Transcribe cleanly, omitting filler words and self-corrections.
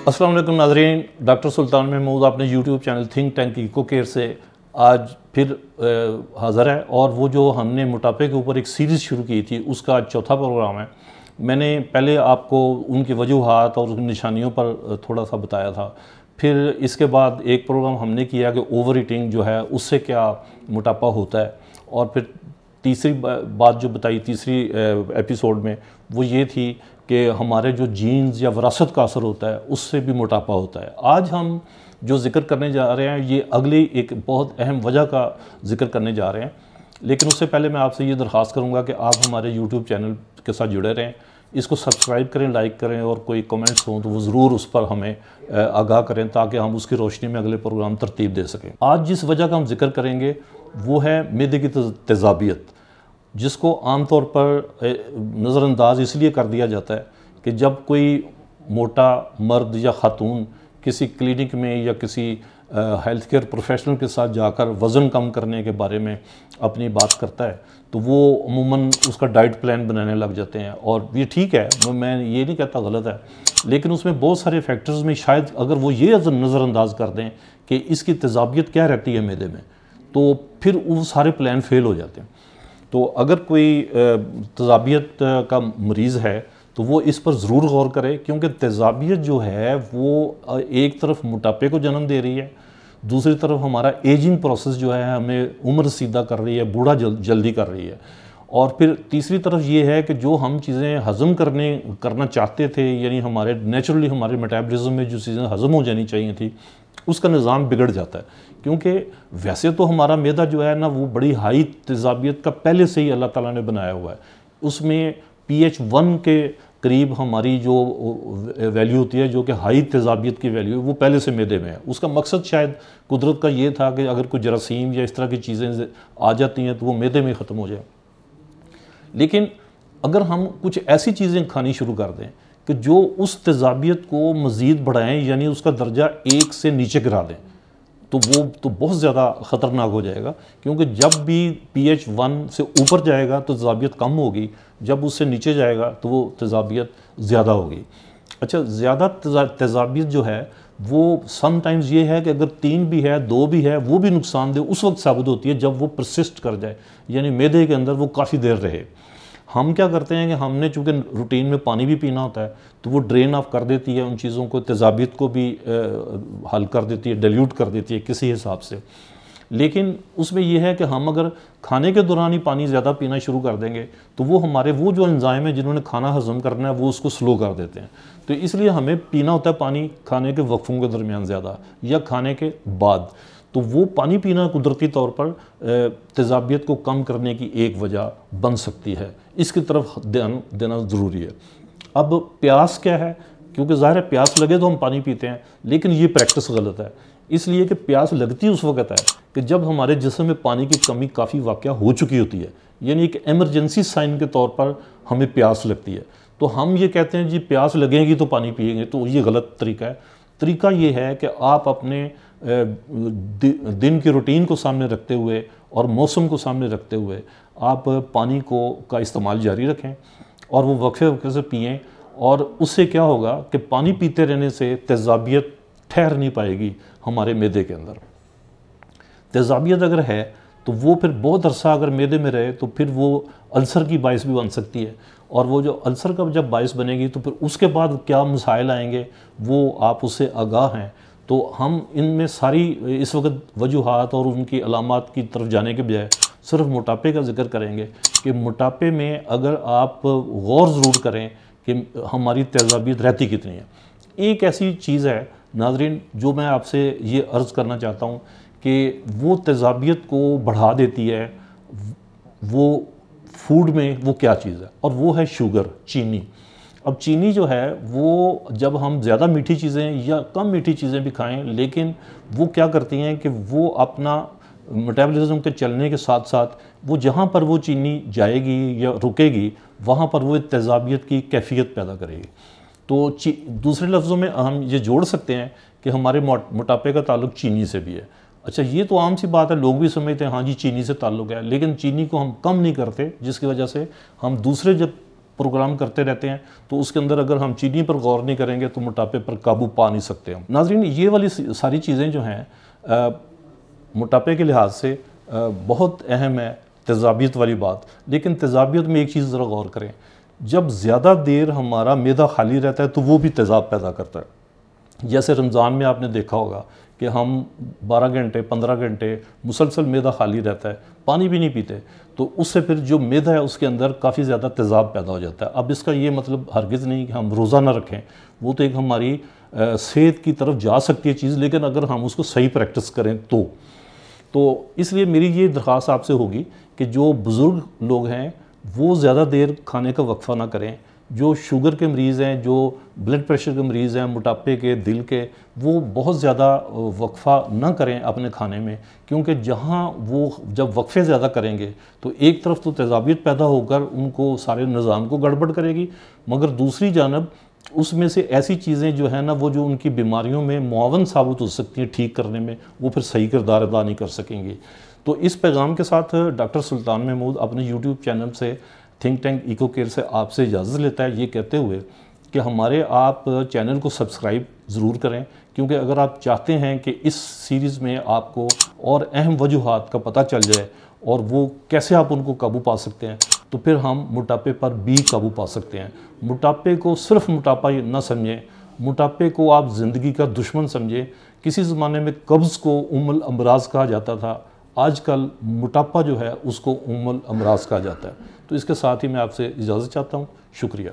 अस्सलाम वालेकुम नाज़रीन, डॉक्टर सुल्तान महमूद अपने YouTube channel Think Tank Eco Care से आज फिर हाज़िर है। और वो जो हमने मोटापे के ऊपर एक सीरीज़ शुरू की थी उसका आज चौथा प्रोग्राम है। मैंने पहले आपको उनकी वजूहात और उनकी निशानियों पर थोड़ा सा बताया था। फिर इसके बाद एक प्रोग्राम हमने किया कि ओवर ईटिंग जो है उससे क्या मोटापा होता है। और फिर तीसरी बात जो बताई तीसरी एपिसोड में वो ये थी कि हमारे जो जीन्स या विरासत का असर होता है उससे भी मोटापा होता है। आज हम जो ज़िक्र करने जा रहे हैं ये अगली एक बहुत अहम वजह का ज़िक्र करने जा रहे हैं। लेकिन उससे पहले मैं आपसे ये दरख्वास्त करूँगा कि आप हमारे यूट्यूब चैनल के साथ जुड़े रहें, इसको सब्सक्राइब करें, लाइक करें और कोई कमेंट्स हों तो वो ज़रूर उस पर हमें आगाह करें ताकि हम उसकी रोशनी में अगले प्रोग्राम तरतीब दे सकें। आज जिस वजह का हम जिक्र करेंगे वो है मैदे की तेज़ाबियत, जिसको आम तौर पर नज़रअंदाज इसलिए कर दिया जाता है कि जब कोई मोटा मर्द या ख़ातून किसी क्लिनिक में या किसी हेल्थ केयर प्रोफेशनल के साथ जाकर वज़न कम करने के बारे में अपनी बात करता है तो वो अमूमन उसका डाइट प्लान बनाने लग जाते हैं। और ये ठीक है, मैं ये नहीं कहता गलत है, लेकिन उसमें बहुत सारे फैक्टर्स में शायद अगर वो ये नज़रअंदाज कर दें कि इसकी तेज़ाबियत क्या रहती है मैदे में, तो फिर वो सारे प्लान फेल हो जाते हैं। तो अगर कोई तेज़ाबियत का मरीज़ है तो वो इस पर ज़रूर गौर करे, क्योंकि तेज़ाबियत जो है वो एक तरफ मोटापे को जन्म दे रही है, दूसरी तरफ हमारा एजिंग प्रोसेस जो है हमें उम्र सीधा कर रही है, बूढ़ा जल्दी कर रही है। और फिर तीसरी तरफ ये है कि जो हम चीज़ें हज़म करना चाहते थे, यानी हमारे नेचुरली हमारे मेटाबॉलिज्म में जो चीज़ें हज़म हो जानी चाहिए थी उसका निज़ाम बिगड़ जाता है। क्योंकि वैसे तो हमारा मैदा जो है ना वो बड़ी हाई तेज़ाबियत का पहले से ही अल्लाह ताला ने बनाया हुआ है। उसमें pH 1 के करीब हमारी जो वैल्यू होती है, जो कि हाई तेज़ाबियत की वैल्यू है, वो पहले से मैदे में है। उसका मकसद शायद कुदरत का ये था कि अगर कोई जरासीम या इस तरह की चीज़ें आ जाती हैं तो वो मैदे में ख़त्म हो जाए। लेकिन अगर हम कुछ ऐसी चीज़ें खानी शुरू कर दें कि जो उस तेज़ाबियत को मज़ीद बढ़ाएं, यानी उसका दर्जा 1 से नीचे गिरा दें, तो वो तो बहुत ज़्यादा ख़तरनाक हो जाएगा। क्योंकि जब भी pH 1 से ऊपर जाएगा तो तेज़ाबियत कम होगी, जब उससे नीचे जाएगा तो वो तेज़ाबियत ज़्यादा होगी। अच्छा, ज़्यादा तेज़ाबियत जो है वो समटाइम्स ये है कि अगर 3 भी है 2 भी है वो भी नुकसानदेह उस वक्त साबित होती है जब वो परसिस्ट कर जाए, यानी मैदे के अंदर वो काफ़ी देर रहे। हम क्या करते हैं कि हमने चूँकि रूटीन में पानी भी पीना होता है तो वो ड्रेन ऑफ कर देती है उन चीज़ों को, तेज़ाबियत को भी हल कर देती है, डिल्यूट कर देती है किसी हिसाब से। लेकिन उसमें यह है कि हम अगर खाने के दौरान ही पानी ज़्यादा पीना शुरू कर देंगे तो वो हमारे वो जो एंजाइम है जिन्होंने खाना हज़म करना है वो उसको स्लो कर देते हैं। तो इसलिए हमें पीना होता है पानी खाने के वक्फों के दरमियान ज़्यादा या खाने के बाद। तो वो पानी पीना कुदरती तौर पर तेज़ाबियत को कम करने की एक वजह बन सकती है। इसकी तरफ ध्यान देना ज़रूरी है। अब प्यास क्या है, क्योंकि ज़ाहिर है प्यास लगे तो हम पानी पीते हैं, लेकिन ये प्रैक्टिस गलत है। इसलिए कि प्यास लगती उस वक्त है कि जब हमारे जिस्म में पानी की कमी काफ़ी वाक़या हो चुकी होती है, यानी एक एमरजेंसी साइन के तौर पर हमें प्यास लगती है। तो हम ये कहते हैं जी प्यास लगेगी तो पानी पिएंगे, तो ये गलत तरीका है। तरीका ये है कि आप अपने दिन की रूटीन को सामने रखते हुए और मौसम को सामने रखते हुए आप पानी का इस्तेमाल जारी रखें और वो वक्फे से पिएं। और उससे क्या होगा कि पानी पीते रहने से तेज़ाबियत ठहर नहीं पाएगी हमारे मैदे के अंदर। तेज़ाबियत अगर है तो वो फिर बहुत अरसा अगर मैदे में रहे तो फिर वो अल्सर की बाइस भी बन सकती है। और वो जो अल्सर का जब बाइस बनेगी तो फिर उसके बाद क्या मसाइल आएंगे वो आप उससे आगाह हैं। तो हम इनमें सारी इस वक्त वजूहात और उनकी अलामात की तरफ जाने के बजाय सिर्फ मोटापे का जिक्र करेंगे कि मोटापे में अगर आप गौर ज़रूर करें कि हमारी तेज़ाबियत रहती कितनी है। एक ऐसी चीज़ है नाज़रीन जो मैं आपसे ये अर्ज़ करना चाहता हूँ कि वो तेज़ाबियत को बढ़ा देती है, वो फूड में वो क्या चीज़ है, और वो है शुगर, चीनी। अब चीनी जो है वो जब हम ज़्यादा मीठी चीज़ें या कम मीठी चीज़ें भी खाएं, लेकिन वो क्या करती हैं कि वो अपना मेटाबॉलिज्म के चलने के साथ साथ वो जहाँ पर वो चीनी जाएगी या रुकेगी वहाँ पर वो तेज़ाबियत की कैफियत पैदा करेगी। तो दूसरे लफ्ज़ों में हम ये जोड़ सकते हैं कि हमारे मोटापे का ताल्लुक चीनी से भी है। अच्छा, ये तो आम सी बात है, लोग भी समझते हैं हाँ जी चीनी से ताल्लुक़ है, लेकिन चीनी को हम कम नहीं करते, जिसकी वजह से हम दूसरे जब پروگرام کرتے رہتے ہیں تو اس کے اندر اگر ہم چینی پر غور نہیں کریں گے تو موٹاپے پر قابو پا نہیں سکتے ہم۔ ناظرین، یہ والی ساری چیزیں جو ہیں موٹاپے کے لحاظ سے بہت اہم ہے، تیزابیت والی بات، لیکن تیزابیت میں ایک چیز ذرا غور کریں، جب زیادہ دیر ہمارا معدہ خالی رہتا ہے تو وہ بھی تیزاب پیدا کرتا ہے۔ جیسے رمضان میں آپ نے دیکھا ہوگا کہ ہم 12 گھنٹے 15 گھنٹے مسلسل معدہ خالی رہتا ہے، پانی بھی نہیں پیتے، تو اس سے پھر جو معدہ ہے اس کے اندر کافی زیادہ تیزاب پیدا ہو جاتا ہے۔ اب اس کا یہ مطلب ہرگز نہیں کہ ہم روزہ نہ رکھیں، وہ تو ایک ہماری صحت کی طرف جا سکتی ہے چیز، لیکن اگر ہم اس کو صحیح پریکٹس کریں تو اس لیے میری یہ درخواست آپ سے ہوگی کہ جو بزرگ لوگ ہیں وہ زیادہ دیر کھانے کا وقفہ نہ کریں، جو شوگر کے مریض ہیں، جو بلڈ پریشر کے مریض ہیں، موٹاپے کے، دل کے، وہ بہت زیادہ وقفہ نہ کریں اپنے کھانے میں، کیونکہ جہاں وہ جب وقفے زیادہ کریں گے تو ایک طرف تو تیزابیت پیدا ہو کر ان کو سارے نظام کو گڑبڑ کرے گی، مگر دوسری جانب اس میں سے ایسی چیزیں جو ہیں نا وہ جو ان کی بیماریوں میں معاون ثابت ہو سکتی ہیں ٹھیک کرنے میں، وہ پھر صحیح کردار ادا نہیں کر سکیں گی۔ تو اس پیغام کے ساتھ ڈاکٹر سلطان محمود اپنے یوٹیوب چینل سے تھنک ٹینک ایکو کیئر سے آپ سے اجازت لیتا ہے، یہ کہتے ہوئے کہ ہمارے آپ چینل کو سبسکرائب ضرور کریں، کیونکہ اگر آپ چاہتے ہیں کہ اس سیریز میں آپ کو اور اہم وجوہات کا پتہ چل جائے اور وہ کیسے آپ ان کو قابو پا سکتے ہیں، تو پھر ہم موٹاپے پر بھی قابو پا سکتے ہیں۔ موٹاپے کو صرف موٹاپا نہ سمجھیں، موٹاپے کو آپ زندگی کا دشمن سمجھیں۔ کسی زمانے میں قبض کو ام الامراض کہا جاتا تھا، آج کل موٹاپا جو ہے اس کو ام الامراض کہا جاتا ہے۔ تو اس کے ساتھ ہی میں آپ سے اجازت چاہتا ہوں، شکریہ۔